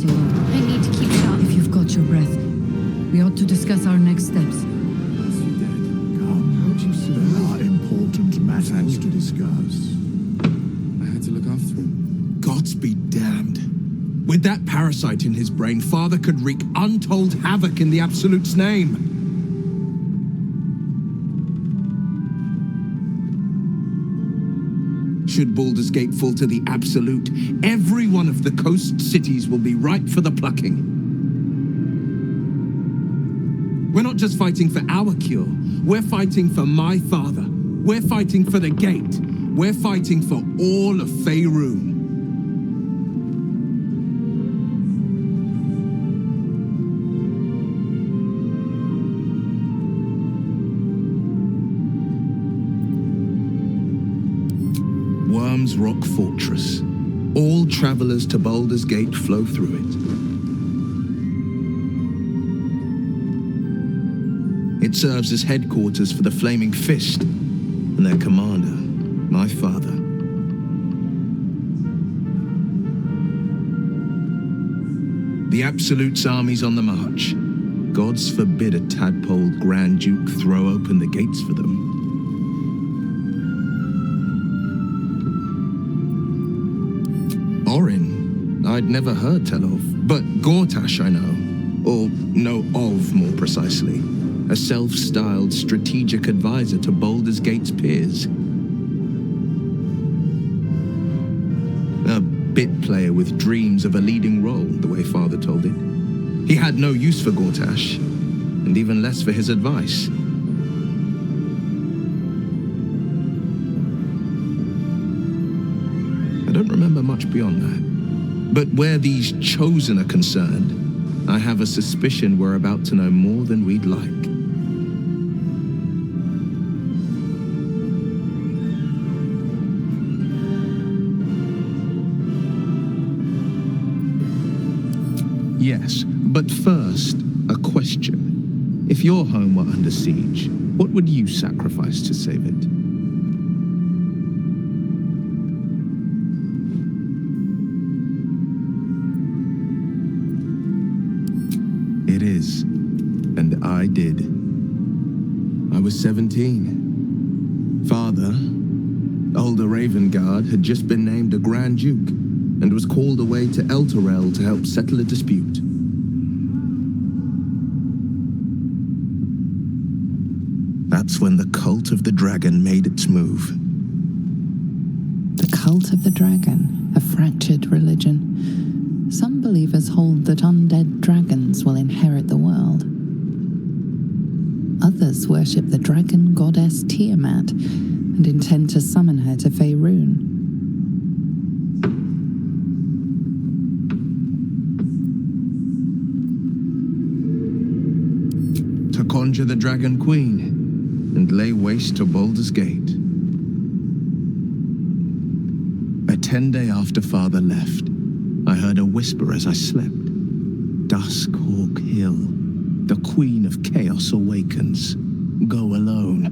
getting low. I need to keep sharp. If you've got your breath, we ought to discuss our next steps. There are important matters to discuss. I had to look after him. Gods be damned. With that parasite in his brain, Father could wreak untold havoc in the Absolute's name. Should Baldur's Gate fall to the Absolute, every one of the coast cities will be ripe for the plucking. We're not just fighting for our cure, we're fighting for my father. We're fighting for the Gate. We're fighting for all of Faerun. Worm's Rock Fortress. All travelers to Baldur's Gate flow through it. It serves as headquarters for the Flaming Fist and their commander, my father. The Absolute's army's on the march. Gods forbid a tadpoled Grand Duke throw open the gates for them. Orin, I'd never heard tell of, but Gortash I know, or know of more precisely, a self-styled strategic advisor to Baldur's Gate's peers. A bit player with dreams of a leading role, the way Father told it. He had no use for Gortash, and even less for his advice. I don't remember much beyond that. But where these chosen are concerned, I have a suspicion we're about to know more than we'd like. Yes, but first, a question. If your home were under siege, what would you sacrifice to save it? It is, and I did. I was 17. Father, older Ravengard, had just been named a Grand Duke and was called away to Elturel to help settle a dispute. That's when the Cult of the Dragon made its move. The Cult of the Dragon, a fractured religion. Some believers hold that undead dragons will inherit the world. Others worship the dragon goddess Tiamat and intend to summon her to Faerun. To conjure the Dragon Queen and lay waste to Baldur's Gate. 10 days after Father left, I heard a whisper as I slept. Duskhawk Hill, the Queen of Chaos awakens. Go alone.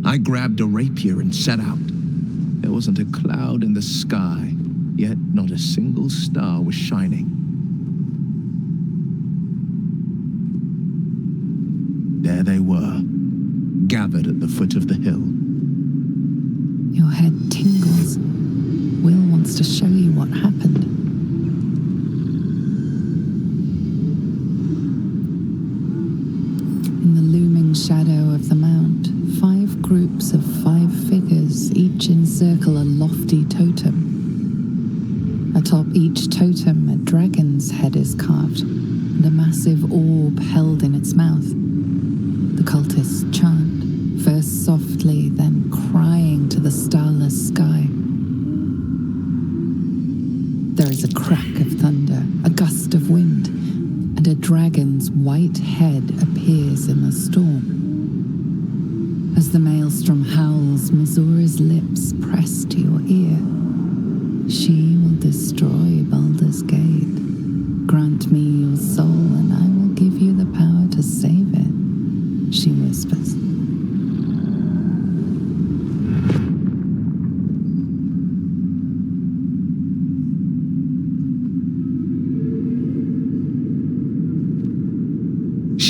I grabbed a rapier and set out. There wasn't a cloud in the sky, yet not a single star was shining. There they were, gathered at the foot of the hill. Your head tingles. Will wants to show you what happened. In the looming shadow of the mount, 5 groups of 5 figures each encircle a lofty totem. Atop each totem, a dragon's head is carved, and a massive orb held in its mouth. The cultists chant, first softly, then crying to the starless sky. There is a crack of thunder, a gust of wind, and a dragon's white head appears in the storm. As the maelstrom howls, Missoura's lips press to your ear. She will destroy Baldur's Gate. Grant me your soul, and I will give you the power to save it, she whispers.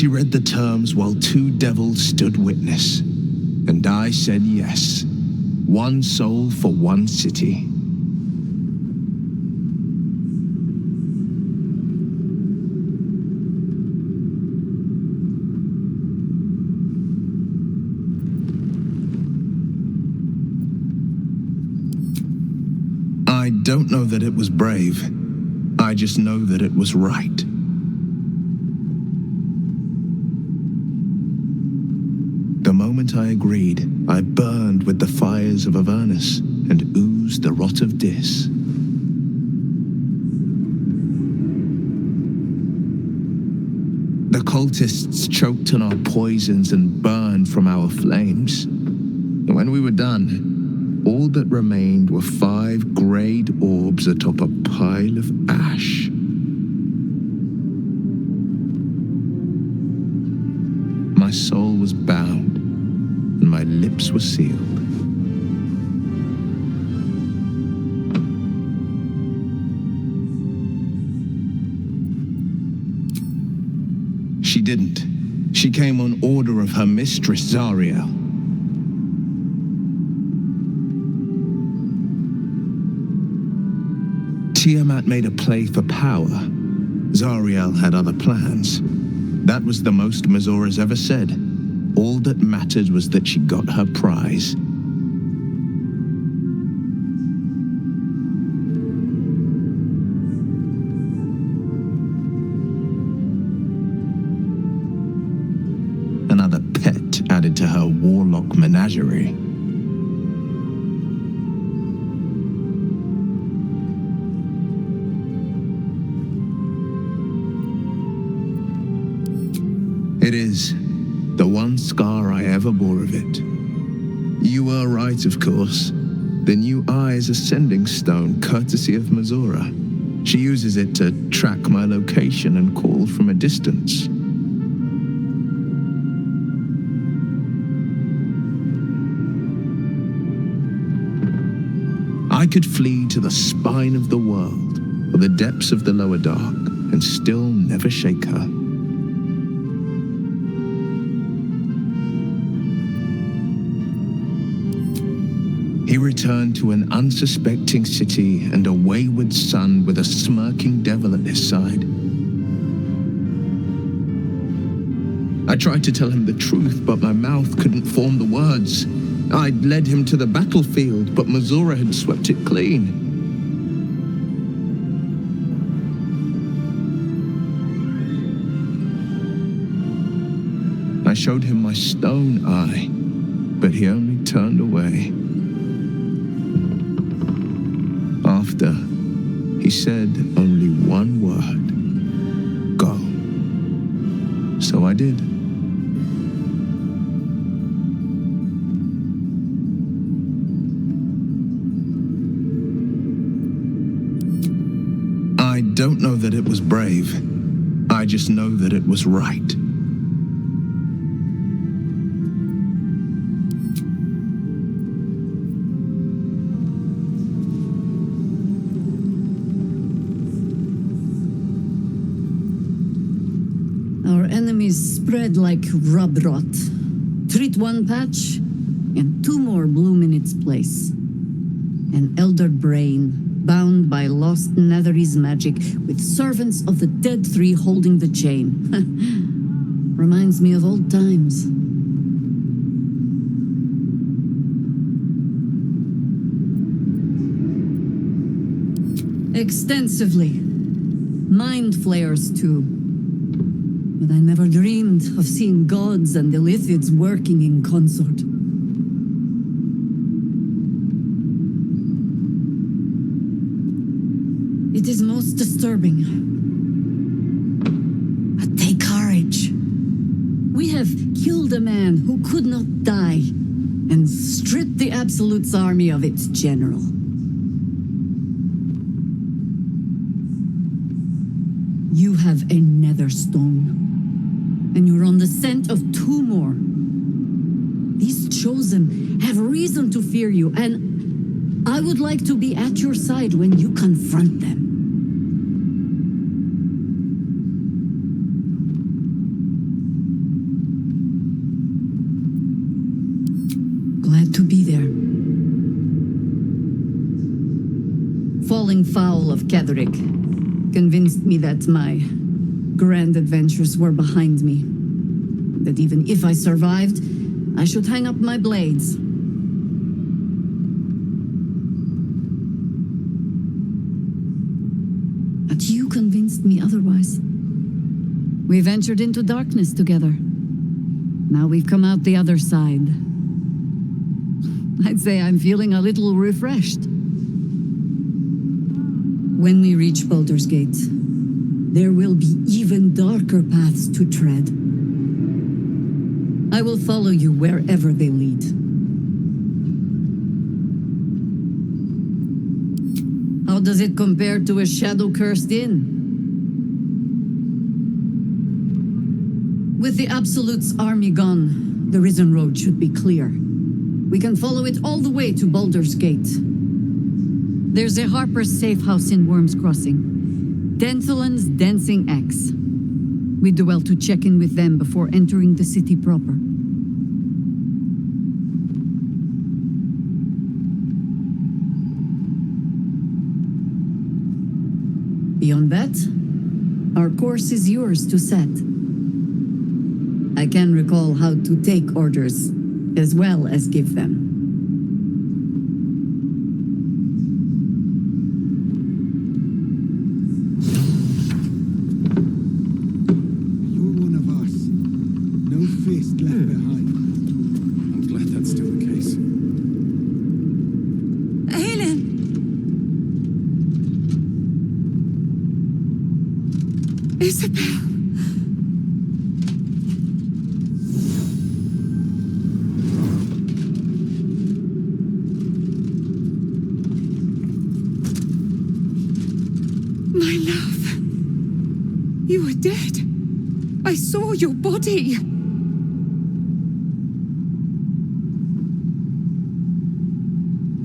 She read the terms while two devils stood witness, and I said yes. One soul for one city. I don't know that it was brave. I just know that it was right. The moment I agreed, I burned with the fires of Avernus and oozed the rot of Dis. The cultists choked on our poisons and burned from our flames. And when we were done, all that remained were 5 greyed orbs atop a pile of ash. My soul was bound, and my lips were sealed. She didn't. She came on order of her mistress, Zariel. Tiamat made a play for power. Zariel had other plans. That was the most Mazora's ever said. All that mattered was that she got her prize. Another pet added to her warlock menagerie. It is the one scar I ever bore of it. You were right, of course. The new eye is a sending stone, courtesy of Mazora. She uses it to track my location and call from a distance. I could flee to the spine of the world, or the depths of the lower dark, and still never shake her. He returned to an unsuspecting city and a wayward son with a smirking devil at his side. I tried to tell him the truth, but my mouth couldn't form the words. I'd led him to the battlefield, but Mazora had swept it clean. I showed him my stone eye, but he only turned away. After, he said only one word: go. So I did. I don't know that it was brave. I just know that it was right. Our enemies spread like rub rot. Treat one patch, and 2 more bloom in its place. An elder brain, bound by lost Netherese magic, with servants of the dead 3 holding the chain. Reminds me of old times. Extensively. Mind flayers, too. But I never dreamed of seeing gods and Illithids working in consort. It is most disturbing. But take courage. We have killed a man who could not die and stripped the Absolute's army of its general. You have a nether stone. And you're on the scent of 2 more. These chosen have reason to fear you, and I would like to be at your side when you confront them. be there. Falling foul of Ketheric convinced me that my grand adventures were behind me. That even if I survived, I should hang up my blades. But you convinced me otherwise. We ventured into darkness together. Now we've come out the other side. I'd say I'm feeling a little refreshed. When we reach Baldur's Gate, there will be even darker paths to tread. I will follow you wherever they lead. How does it compare to a shadow-cursed inn? With the Absolute's army gone, the Risen Road should be clear. We can follow it all the way to Baldur's Gate. There's a Harper's safe house in Worm's Crossing. Denthalen's Dancing Axe. We do well to check in with them before entering the city proper. Beyond that, our course is yours to set. I can recall how to take orders, as well as give them. You're one of us. No fist left behind. I'm glad that's still the case. Helen! Isabel! My love. You were dead. I saw your body.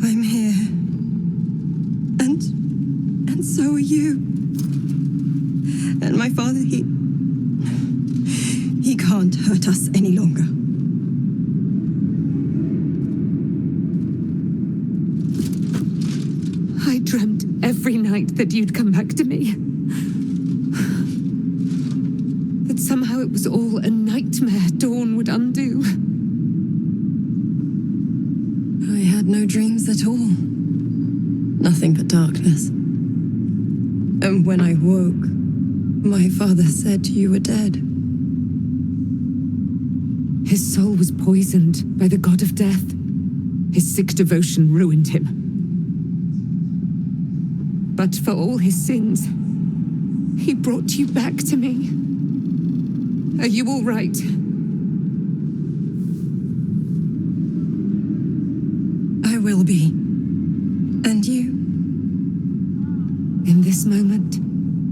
I'm here. And so are you. And my father, he can't hurt us any longer. I dreamt every night that you'd come back to me. That somehow it was all a nightmare Dawn would undo. I had no dreams at all. Nothing but darkness. And when I woke, my father said you were dead. His soul was poisoned by the god of death. His sick devotion ruined him. But for all his sins, he brought you back to me. Are you all right? I will be. And you? In this moment,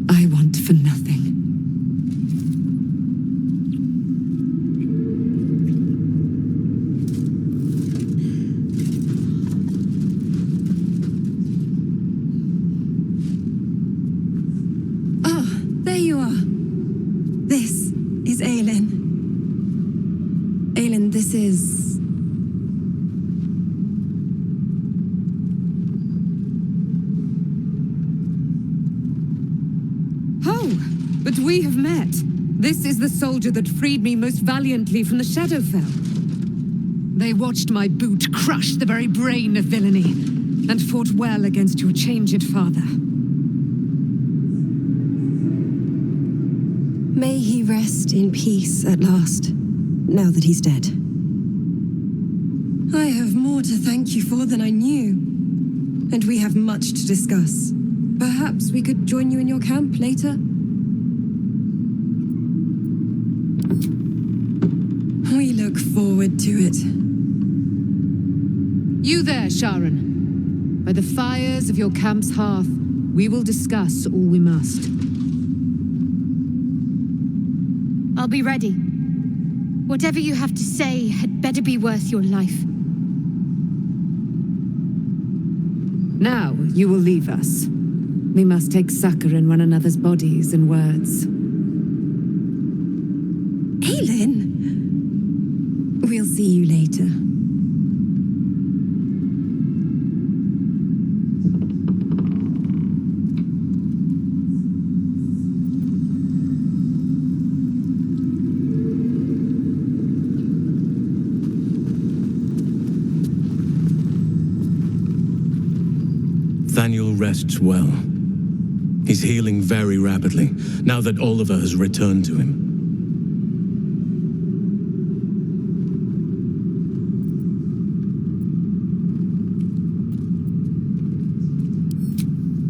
I want for nothing. There you are. This is Aelin. Aelin, this is... Oh, but we have met. This is the soldier that freed me most valiantly from the Shadowfell. They watched my boot crush the very brain of villainy, and fought well against your changed father. May he rest in peace at last, now that he's dead. I have more to thank you for than I knew, and we have much to discuss. Perhaps we could join you in your camp later? We look forward to it. You there, Sharon. By the fires of your camp's hearth, we will discuss all we must. I'll be ready. Whatever you have to say had better be worth your life. Now you will leave us. We must take succor in one another's bodies and words. Aelin! We'll see you later. Thaniel rests well. He's healing very rapidly, now that Oliver has returned to him.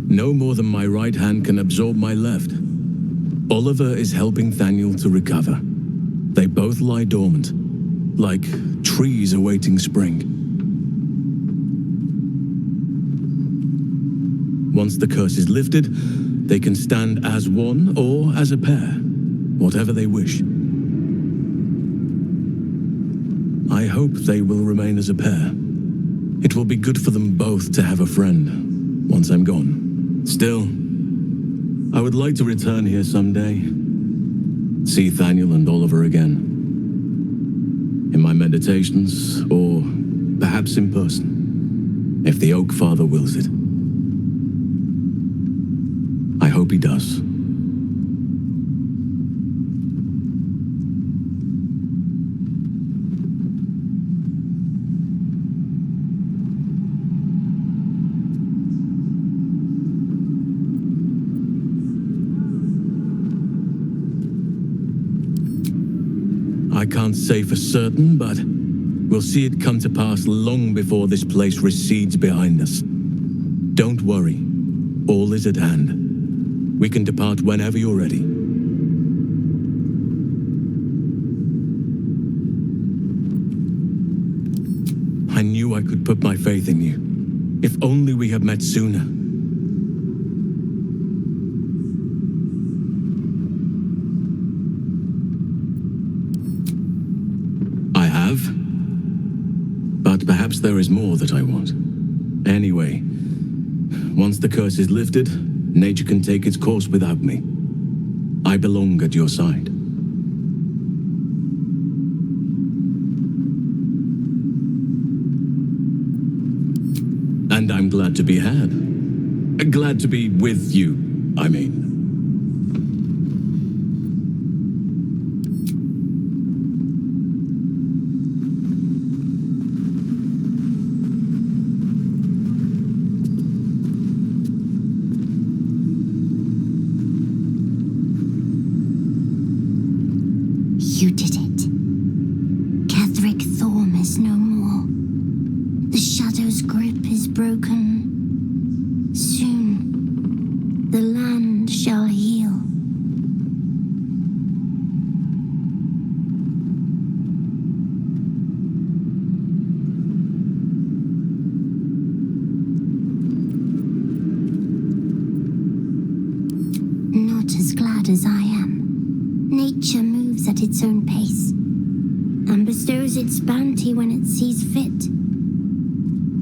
No more than my right hand can absorb my left. Oliver is helping Thaniel to recover. They both lie dormant, like trees awaiting spring. Once the curse is lifted, they can stand as one or as a pair, whatever they wish. I hope they will remain as a pair. It will be good for them both to have a friend once I'm gone. Still, I would like to return here someday. See Thaniel and Oliver again. In my meditations, or perhaps in person, if the Oak Father wills it. I hope he does. I can't say for certain, but we'll see it come to pass long before this place recedes behind us. Don't worry. All is at hand. We can depart whenever you're ready. I knew I could put my faith in you. If only we had met sooner. I have. But perhaps there is more that I want. Anyway, once the curse is lifted, nature can take its course without me. I belong at your side. And I'm glad to be had. Glad to be with you, I mean. You did it. Ketheric Thorm is no more. The Shadow's grip is broken. Soon, the land shall heal. Not as glad as I am. Nature moves at its own pace, and bestows its bounty when it sees fit.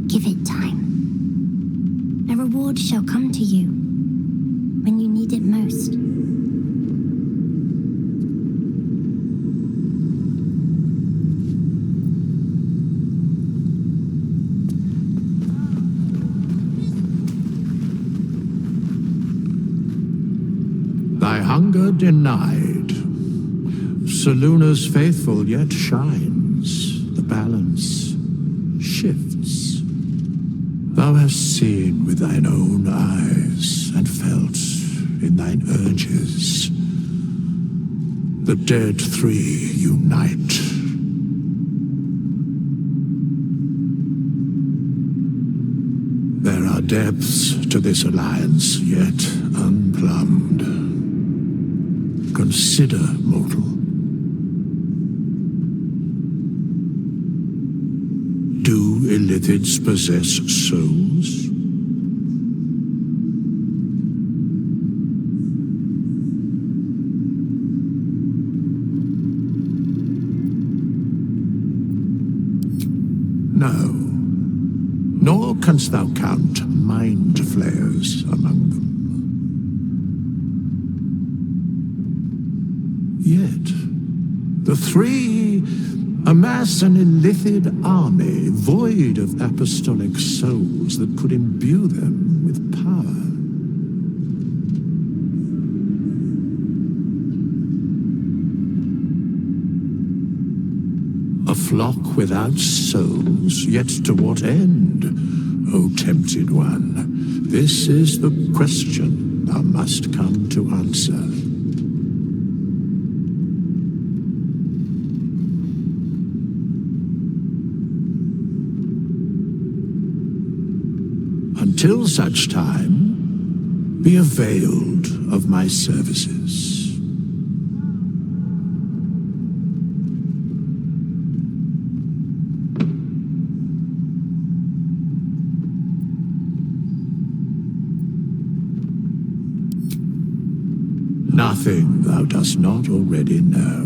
Give it time. A reward shall come to you when you need it most. Thy hunger denied. Seluna's faithful yet shines. The balance shifts. Thou hast seen with thine own eyes and felt in thine urges. The dead three unite. There are depths to this alliance yet unplumbed. Consider, mortal. Do illithids possess souls? No. Nor canst thou count mind flayers among them. Yet, the three amass an illithid army void of apostolic souls that could imbue them with power. A flock without souls, yet to what end, O tempted one? This is the question thou must come to answer. Until such time, be availed of my services. Nothing thou dost not already know.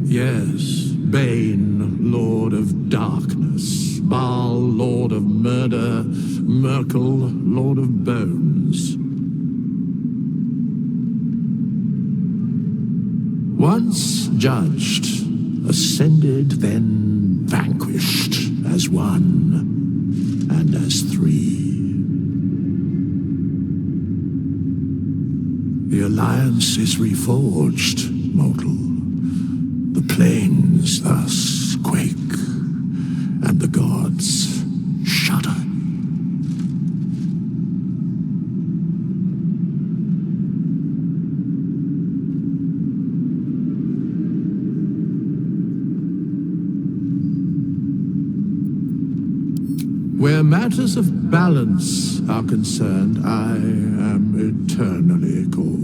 Yes, Bane, Lord of Darkness, Baal, Lord of Murder, Merkel, Lord of Bones. Once judged, ascended, then vanquished as one and as three. The alliance is reforged, mortal. The plains thus quake, and the gods shudder. Where matters of balance are concerned, I am eternally cold.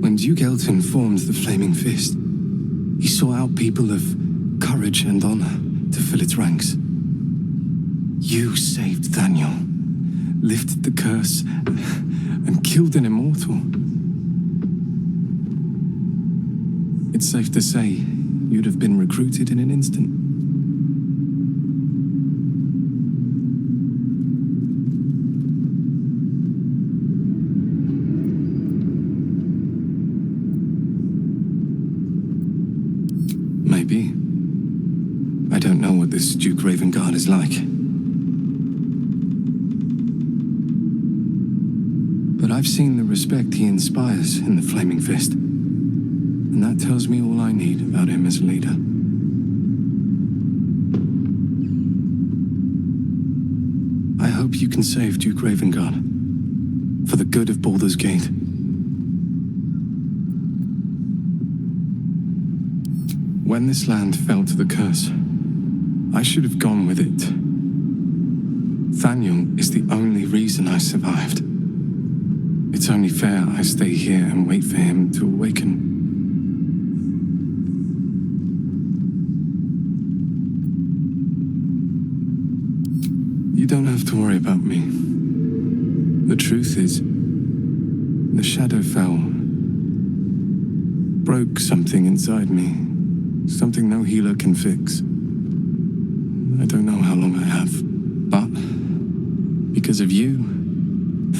When Duke Elton formed the Flaming Fist, he sought out people of courage and honor to fill its ranks. You saved Daniel, lifted the curse, and killed an immortal. It's safe to say you'd have been recruited in an instant. Maybe. I don't know what this Duke Ravengard is like. But I've seen the respect he inspires in the Flaming Fist. And that tells me all I need about him as a leader. I hope you can save Duke Ravengard for the good of Baldur's Gate. When this land fell to the curse, I should have gone with it. Thaniel is the only reason I survived. It's only fair I stay here and wait for him to awaken. You don't have to worry about me. The truth is, the Shadowfell broke something inside me. Something no healer can fix. I don't know how long I have, but because of you,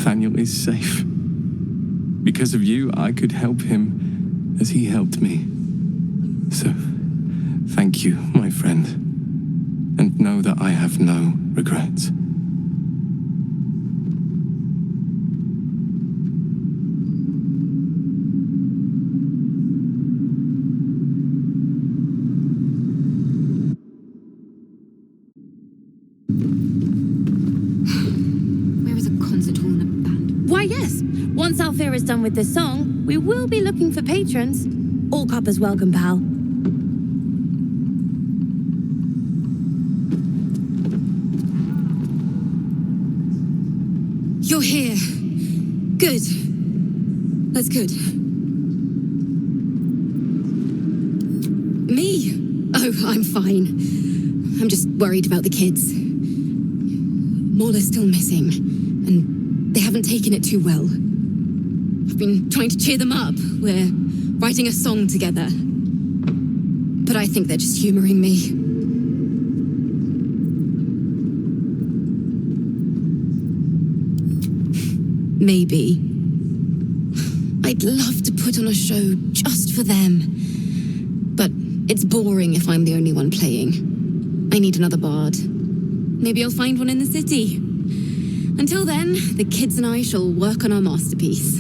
Thaniel is safe. Because of you, I could help him as he helped me. So, thank you, my friend, and know that I have no regrets. Once Althea is done with this song, we will be looking for patrons. All coppers welcome, pal. You're here. Good. That's good. Me? Oh, I'm fine. I'm just worried about the kids. Morla's still missing, and they haven't taken it too well. I've been trying to cheer them up. We're writing a song together. But I think they're just humoring me. Maybe. I'd love to put on a show just for them. But it's boring if I'm the only one playing. I need another bard. Maybe I'll find one in the city. Until then, the kids and I shall work on our masterpiece.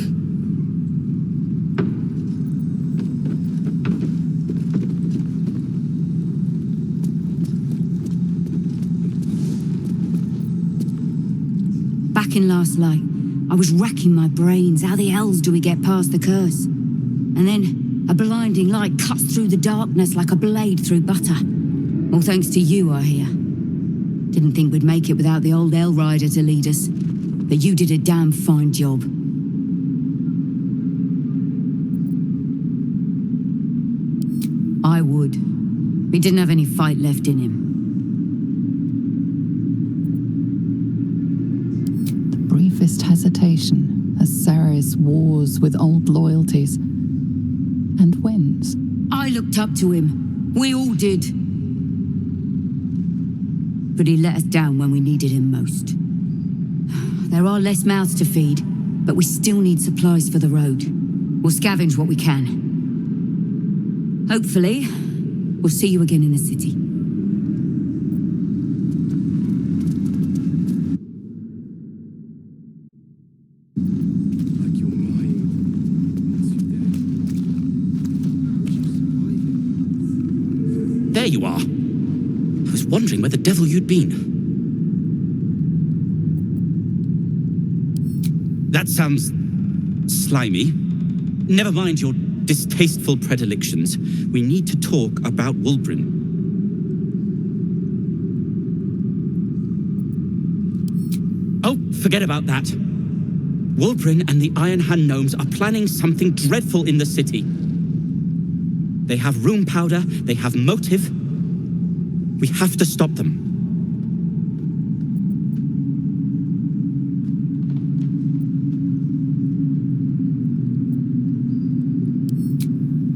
Back in Last Light, I was racking my brains. How the hells do we get past the curse? And then a blinding light cuts through the darkness like a blade through butter. All thanks to you, I hear. Didn't think we'd make it without the old Hell Rider to lead us. But you did a damn fine job. I would. He didn't have any fight left in him. Briefest hesitation as Ceres wars with old loyalties and wins. I looked up to him. We all did. But he let us down when we needed him most. There are less mouths to feed, but we still need supplies for the road. We'll scavenge what we can. Hopefully, we'll see you again in the city. Like your mind once you're dead. There you are. I was wondering where the devil you'd been. That sounds slimy. Never mind your distasteful predilections. We need to talk about Wulbren. Oh, forget about that. Wulbren and the Iron Hand Gnomes are planning something dreadful in the city. They have room powder, they have motive. We have to stop them.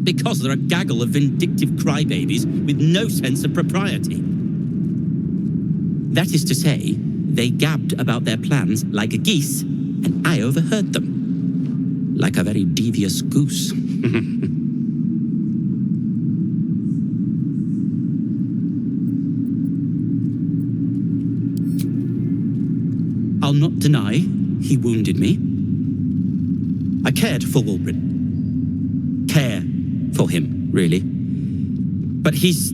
Because they're a gaggle of vindictive crybabies with no sense of propriety. That is to say, they gabbed about their plans like geese, and I overheard them. Like a very devious goose. I'll not deny he wounded me. I cared for Wulbren. Care for him, really. But he's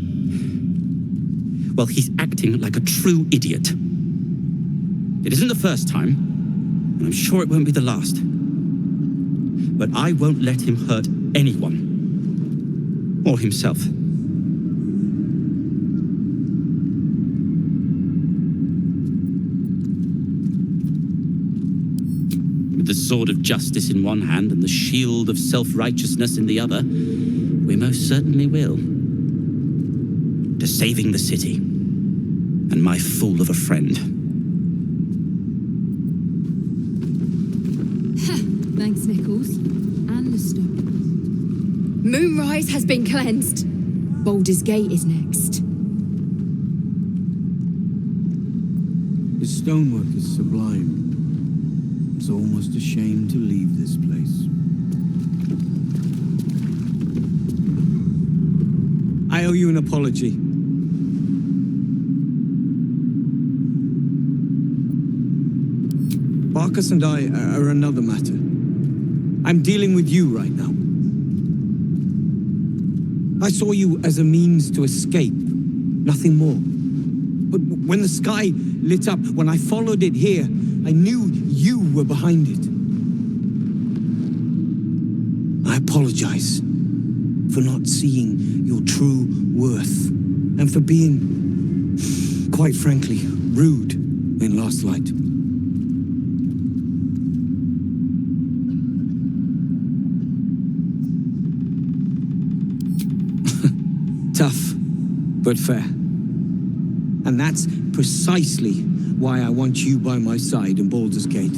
acting like a true idiot. It isn't the first time, and I'm sure it won't be the last. But I won't let him hurt anyone. Or himself. With the sword of justice in one hand and the shield of self-righteousness in the other, we most certainly will. To saving the city, and my fool of a friend. Thanks, Nichols. And the stone. Moonrise has been cleansed. Baldur's Gate is next. The stonework is sublime. It's almost a shame to leave this place. I owe you an apology. Barkus and I are another matter. I'm dealing with you right now. I saw you as a means to escape, nothing more. But when the sky lit up, when I followed it here, I knew you were behind it. I apologize for not seeing your true worth and for being, quite frankly, rude in Last Light. Tough, but fair. And that's precisely why I want you by my side in Baldur's Gate.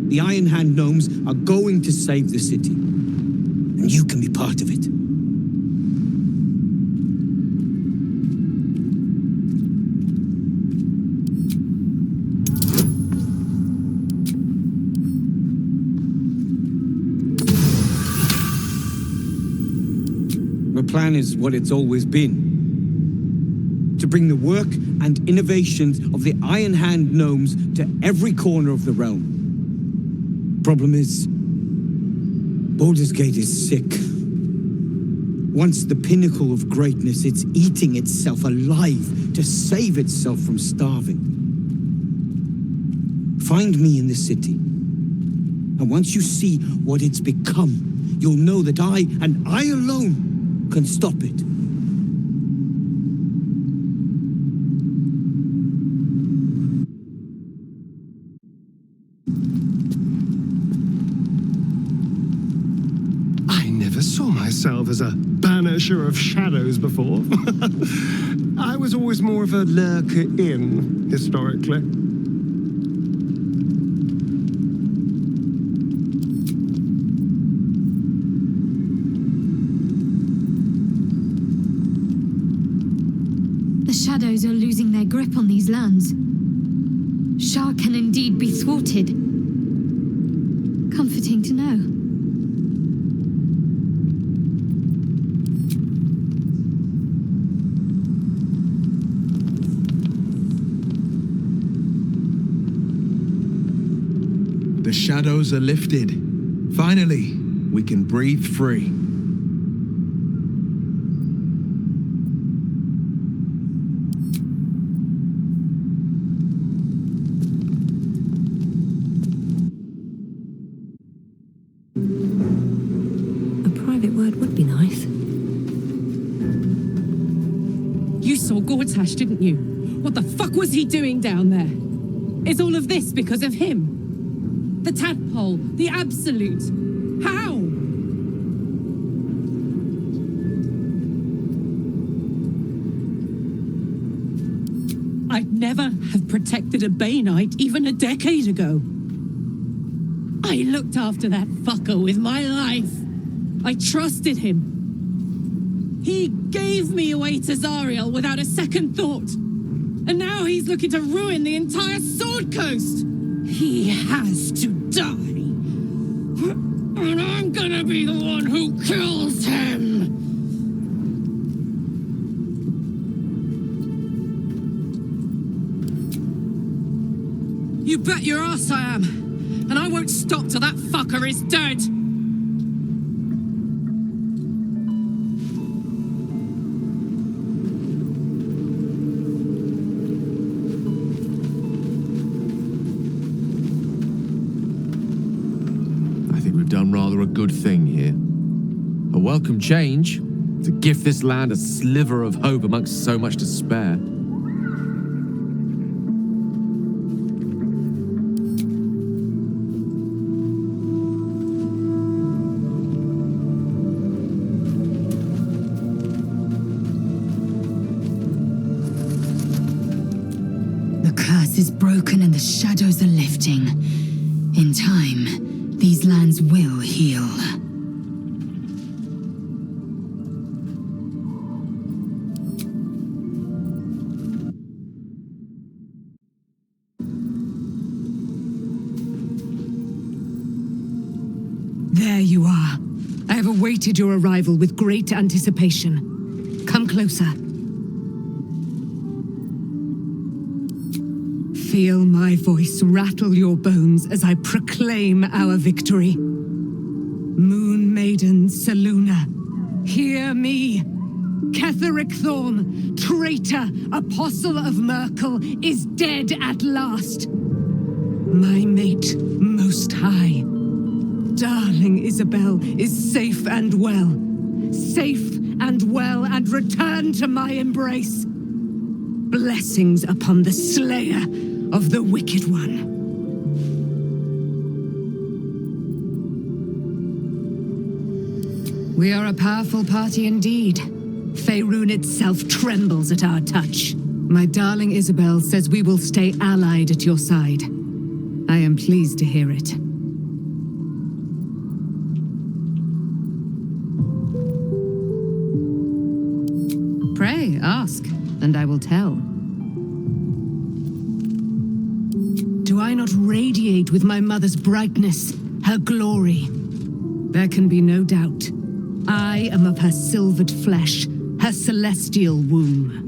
The Iron Hand Gnomes are going to save the city, and you can be part of it. The plan is what it's always been. To bring the work and innovations of the Iron Hand gnomes to every corner of the realm. Problem is, Baldur's Gate is sick. Once the pinnacle of greatness, it's eating itself alive to save itself from starving. Find me in the city. And once you see what it's become, you'll know that I, and I alone, can stop it. I never saw myself as a banisher of shadows before. I was always more of a lurker in, historically. The shadows are losing their grip on these lands. Shah can indeed be thwarted. Comforting to know. The shadows are lifted. Finally, we can breathe free. A private word would be nice. You saw Gortash, didn't you? What the fuck was he doing down there? Is all of this because of him? The tadpole, the absolute. How? I'd never have protected a Bainite even a decade ago. I looked after that fucker with my life. I trusted him. He gave me away to Zariel without a second thought. And now he's looking to ruin the entire Sword Coast. He has to die. And I'm gonna be the one who kills him. You bet your ass I am. And I won't stop till that fucker is dead. Done rather a good thing here. A welcome change to give this land a sliver of hope amongst so much despair. The curse is broken and the shadows are lifting. In time, these lands will heal. There you are. I have awaited your arrival with great anticipation. Come closer. Feel my voice rattle your bones as I proclaim our victory. Moon Maiden Selûne, hear me. Ketheric Thorn, traitor, apostle of Merkel, is dead at last. My mate, Most High. Darling Isabel is safe and well. Safe and well and returned to my embrace. Blessings upon the slayer of the Wicked One. We are a powerful party indeed. Faerun itself trembles at our touch. My darling Isabel says we will stay allied at your side. I am pleased to hear it. Pray, ask, and I will tell. Do I not radiate with my mother's brightness, her glory? There can be no doubt. I am of her silvered flesh, her celestial womb.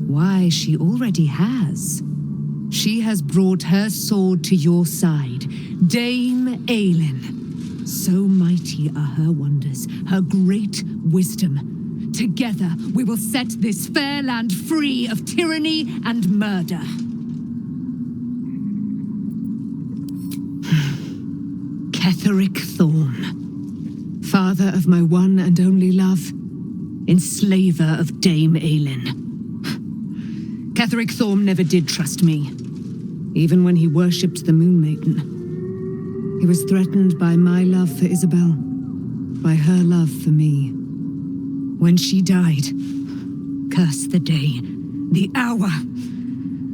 Why, she already has. She has brought her sword to your side, Dame Aelin. So mighty are her wonders, her great wisdom. Together we will set this fair land free of tyranny and murder. Ketheric Thorm, father of my one and only love, enslaver of Dame Aelin. Ketheric Thorm never did trust me, even when he worshipped the Moon Maiden. He was threatened by my love for Isabel, by her love for me. When she died, curse the day, the hour,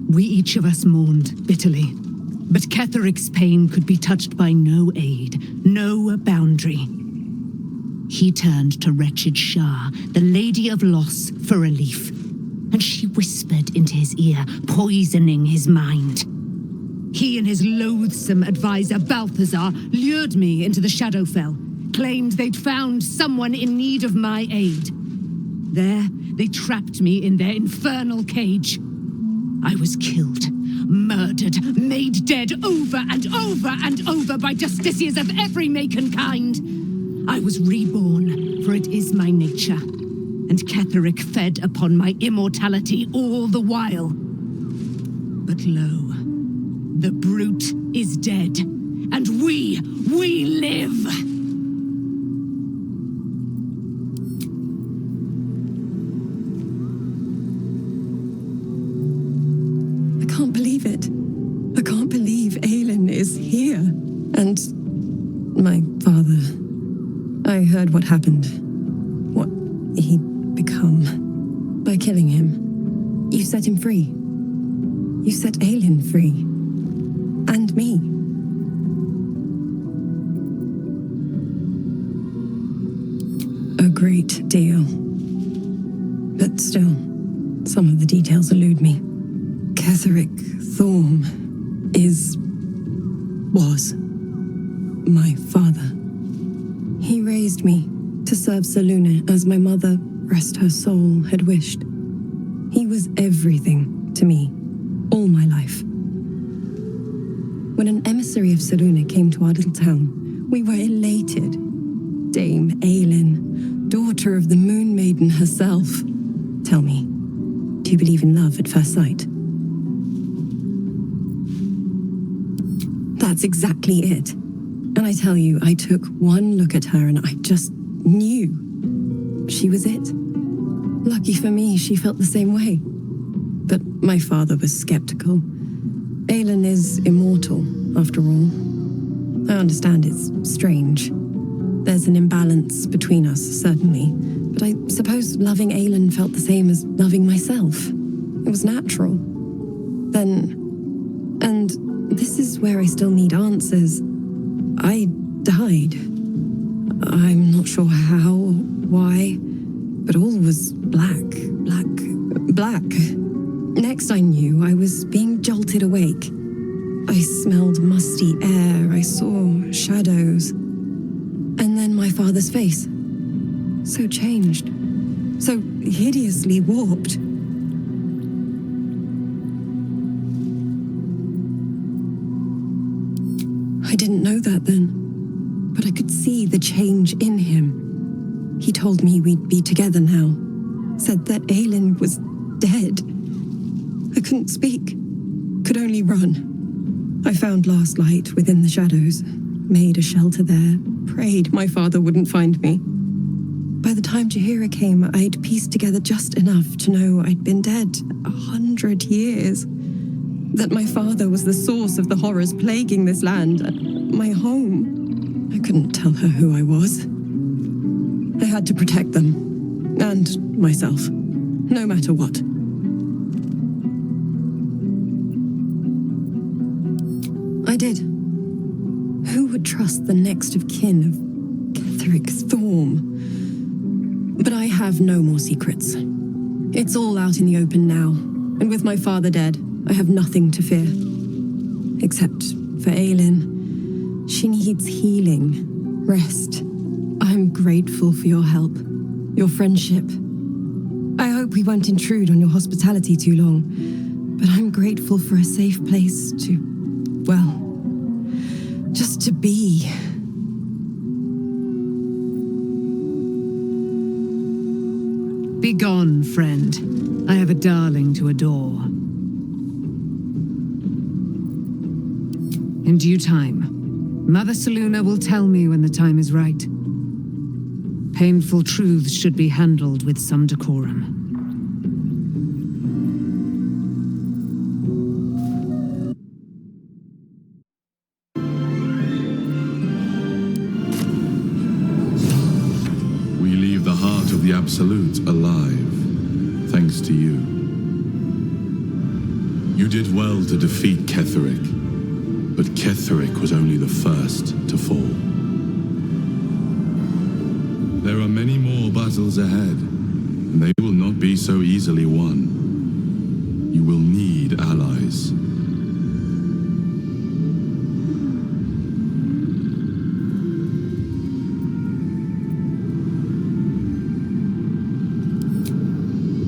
we each of us mourned bitterly. But Ketheric's pain could be touched by no aid, no boundary. He turned to wretched Shah, the Lady of Loss, for relief. And she whispered into his ear, poisoning his mind. He and his loathsome advisor, Balthazar, lured me into the Shadowfell, claimed they'd found someone in need of my aid. There, they trapped me in their infernal cage. I was killed, murdered, made dead over and over and over by justiciars of every make and kind. I was reborn, for it is my nature. And Ketheric fed upon my immortality all the while. But lo, the brute is dead, and we live! I can't believe it. I can't believe Aelin is here. And my father. I heard what happened. What he become by killing him. You set him free. You set Aelin free. And me. A great deal. But still, some of the details elude me. Ketheric Thorm was my father. He raised me to serve Selûne as my mother, rest her soul, had wished. He was everything to me, all my life. When an emissary of Selûne came to our little town, we were elated. Dame Aelin, daughter of the Moon Maiden herself. Tell me, do you believe in love at first sight? That's exactly it. And I tell you, I took one look at her and I just knew she was it. Lucky for me, she felt the same way. But my father was skeptical. Aelin is immortal, after all. I understand it's strange. There's an imbalance between us, certainly. But I suppose loving Aelin felt the same as loving myself. It was natural. And this is where I still need answers. I died. I'm not sure how, why, but all was black. Next I knew, I was being jolted awake. I smelled musty air, I saw shadows. And then my father's face. So changed. So hideously warped. I didn't know that then, but I could see the change in him. He told me we'd be together now, said that Aelin was dead. I couldn't speak, could only run. I found last light within the shadows, made a shelter there, prayed my father wouldn't find me. By the time Jaheira came, I'd pieced together just enough to know I'd been dead 100 years. That my father was the source of the horrors plaguing this land, my home. I couldn't tell her who I was. I had to protect them, and myself, no matter what. I did. Who would trust the next of kin of Ketheric Thorm? But I have no more secrets. It's all out in the open now, and with my father dead, I have nothing to fear. Except for Aelin. She needs healing, rest. I'm grateful for your help, your friendship. I hope we won't intrude on your hospitality too long, but I'm grateful for a safe place to, well, just to be. Begone, friend. I have a darling to adore. In due time, Mother Seluna will tell me when the time is right. Painful truths should be handled with some decorum. We leave the heart of the Absolute alive, thanks to you. You did well to defeat Ketheric, but Ketheric was only the first to fall. There are many more battles ahead, and they will not be so easily won. You will need allies.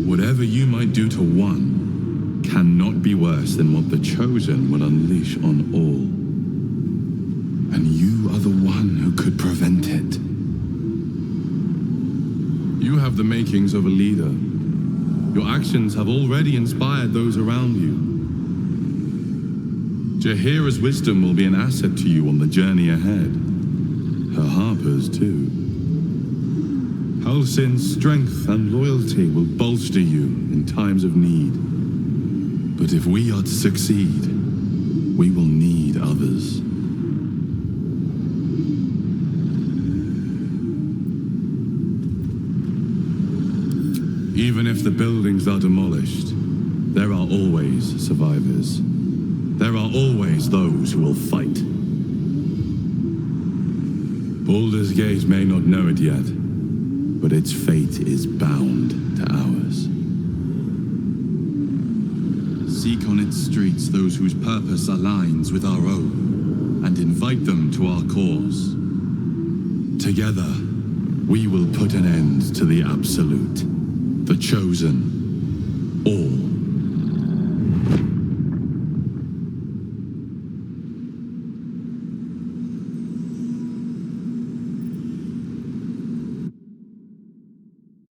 Whatever you might do to one cannot be worse than what the Chosen will unleash on all. And you are the one who could prevent it. You have the makings of a leader. Your actions have already inspired those around you. Jaheira's wisdom will be an asset to you on the journey ahead. Her harpers, too. Halsin's strength and loyalty will bolster you in times of need. But if we are to succeed, we will need others. Even if the buildings are demolished, there are always survivors. There are always those who will fight. Baldur's Gate may not know it yet, but its fate is bound to ours. Seek on its streets those whose purpose aligns with our own, and invite them to our cause. Together, we will put an end to the Absolute, the Chosen, all.